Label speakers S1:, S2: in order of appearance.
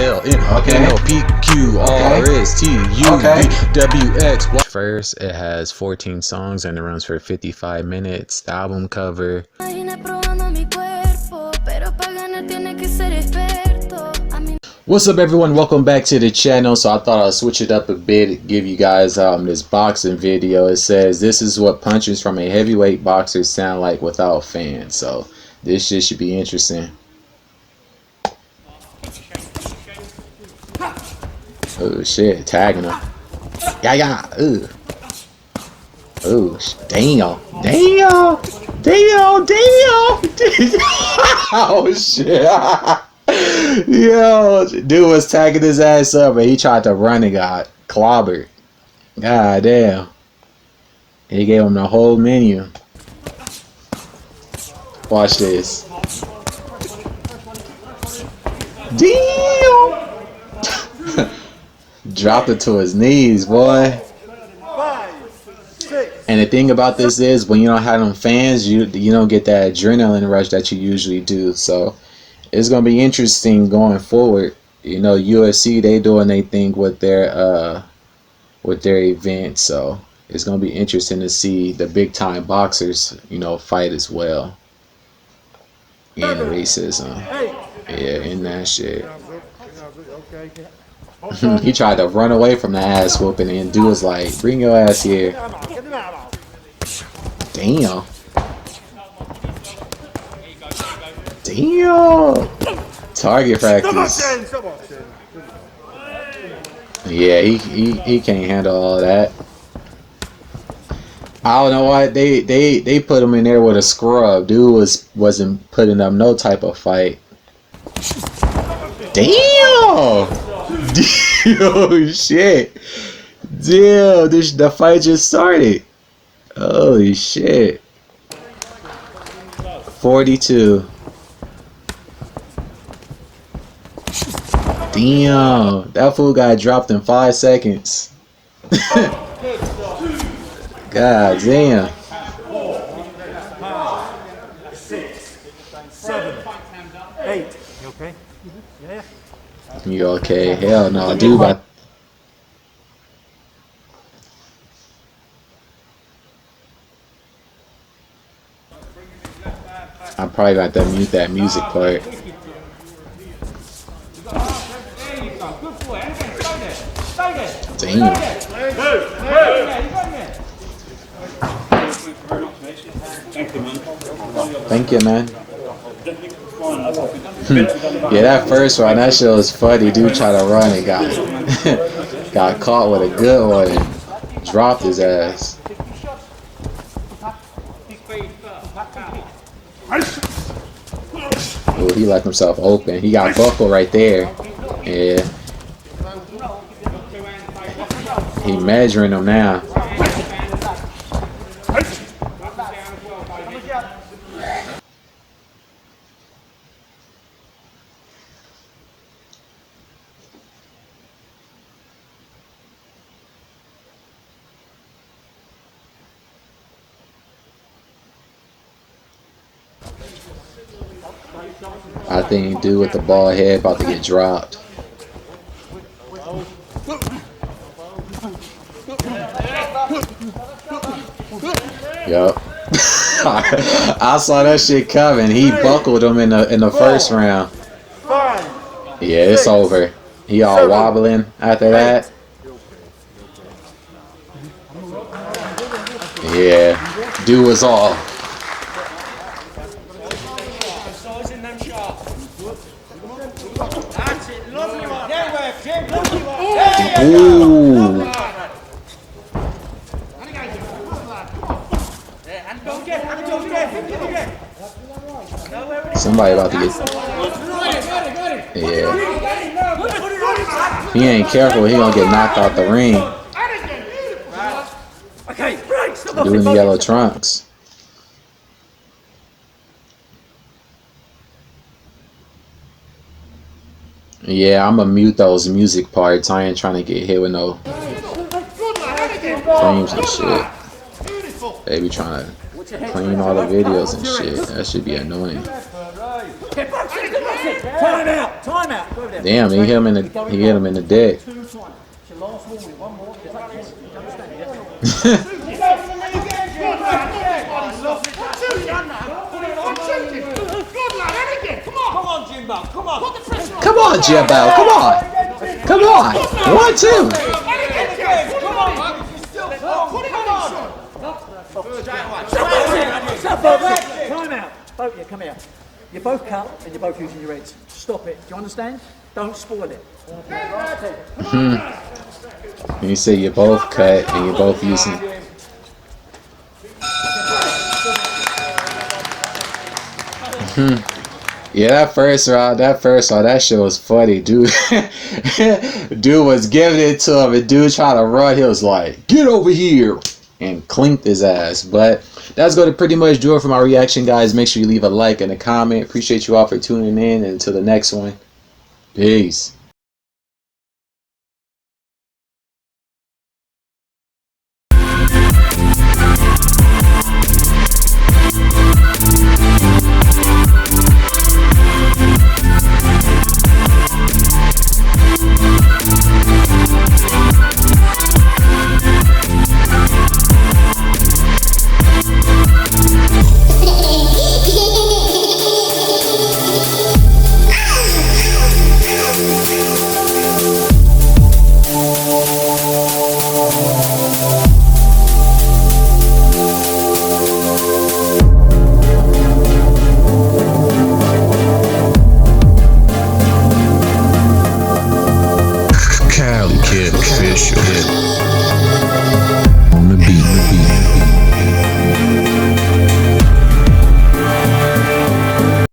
S1: LNOPQRSTUVWX. First, it has 14 songs and it runs for 55 minutes. The album cover. What's up, everyone? Welcome back to the channel. So I thought I'll switch it up a bit, give you guys this boxing video. It says this is what punches from a heavyweight boxer sound like without fans. So this shit should be interesting. Oh shit, tagging him. Yeah. Oh, damn. Oh shit. Yo, dude was tagging his ass up and he tried to run and got clobbered. God damn. He gave him the whole menu. Watch this. Damn. Dropped it to his knees, boy. And the thing about this is, when you don't have them fans, you don't get that adrenaline rush that you usually do. So it's gonna be interesting going forward. You know, UFC, they doing their thing with their event, so it's gonna be interesting to see the big time boxers, you know, fight as well. And the racism, yeah, in that shit. He tried to run away from the ass whooping, and dude was like, "Bring your ass here." Damn. Target practice. Yeah, he can't handle all that. I don't know why they put him in there with a scrub. Dude wasn't putting up no type of fight. Damn. Oh shit. Damn, the fight just started. Holy shit. 42. Damn, that fool got dropped in 5 seconds. God damn.
S2: 6, 7, 8. You okay? Yeah.
S1: You okay? Hell no, dude. I'm probably about to mute that music part. Damn. Thank you, man. Yeah, that first one, that shit was funny. Dude tried to run and got caught with a good one and dropped his ass. Oh, he left himself open. He got buckled right there. Yeah. He measuring him now. I think dude with the bald head about to get dropped. Yup. I saw that shit coming. He buckled him in the first round. Yeah, it's over. He all wobbling after that. Yeah, dude was all. Ooh. Somebody about to get. Yeah. He ain't careful, he gonna get knocked out the ring. Doing the yellow trunks. Yeah, I'm gonna mute those music parts. I ain't trying to get hit with no claims and shit. They be trying to claim all the videos and shit. That should be annoying.
S2: Time out. Timeout. Go over there.
S1: Damn, he hit him in the deck.
S2: 2 times. It's your last warning. One more. Is that yes? You understand? Yes. Come on, Jimbo. Come on.
S1: Come on, Jimbo. Come on. Come on. 1, 2.
S2: Time out. Both of you, come here. You're both cut and you're both using your heads. Stop it. Do you understand? Don't spoil it.
S1: You say you're both cut and you're both using. Yeah, that first round, that shit was funny, dude. Dude was giving it to him, and dude trying to run. He was like, "Get over here!" and clinked his ass. But that's going to pretty much do it for my reaction, guys. Make sure you leave a like and a comment. Appreciate you all for tuning in, and until the next one, peace.